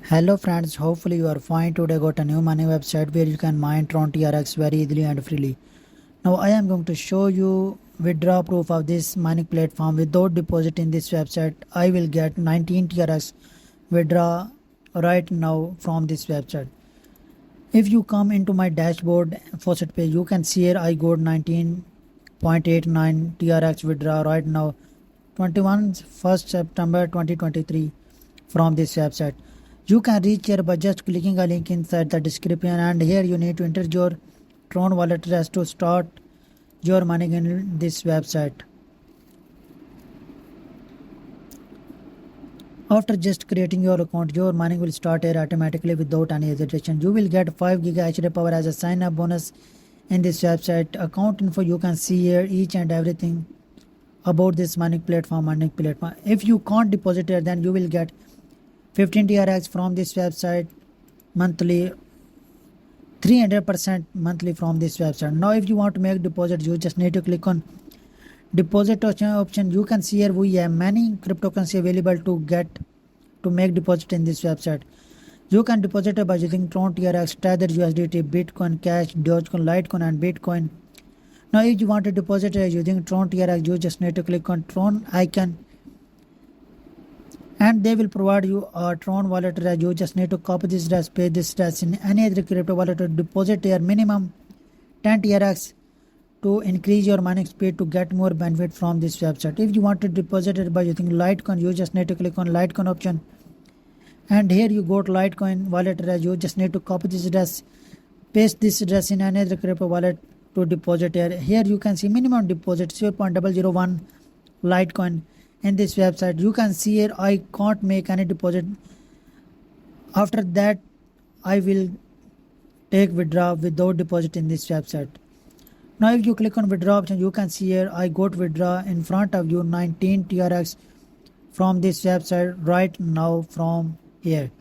Hello friends, hopefully you are fine. Today got a new money website where you can mine Tron TRX very easily and freely. Now I am going to show you withdraw proof of this mining platform. Without deposit in this website, I will get 19 TRX withdraw right now from this website. If you come into my dashboard faucet page, you can see here I got 19.89 TRX withdraw right now 1st September 2023 from this website. You can reach here by just clicking a link inside the description, and here you need to enter your Tron wallet address to start your mining in this website. After just creating your account, your mining will start here automatically without any hesitation. You will get 5 GB HD power as a sign up bonus in this website. Account info you can see here each and everything about this mining platform. If you can't deposit here, then you will get 15 TRX from this website monthly, 300% monthly from this website. Now if you want to make deposit, you just need to click on deposit option. You can see here we have many cryptocurrency available to make deposit in this website. You can deposit by using Tron TRX, Tether USDT, Bitcoin Cash, Dogecoin, Litecoin and Bitcoin. Now if you want to deposit using Tron TRX, you just need to click on Tron icon and they will provide you a Tron wallet address. You just need to copy this address, paste this address in any other crypto wallet to deposit your minimum 10 TRX to increase your mining speed to get more benefit from this website. If you want to deposit it by using Litecoin, you just need to click on Litecoin option, and here you got Litecoin wallet address. You just need to copy this address, paste this address in another crypto wallet to deposit here. Here you can see minimum deposit 0.001 Litecoin. In this website you can see here I can't make any deposit. After that I will take withdraw without deposit in this website. Now if you click on withdraw option, you can see here I got withdraw in front of you 19 TRX from this website right now from here.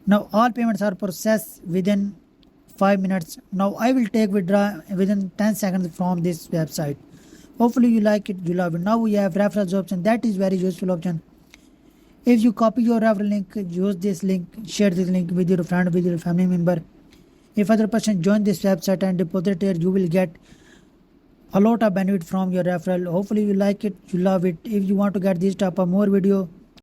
Now all payments are processed within 5 minutes. Now I will take withdraw within 10 seconds from this website. Hopefully you like it, you love it. Now we have referrals option. That is very useful option. If you copy your referral link, use this link, share this link with your friend, with your family member. If other person join this website and deposit here, you will get a lot of benefit from your referral. Hopefully you like it, you love it. If you want to get this type of more video,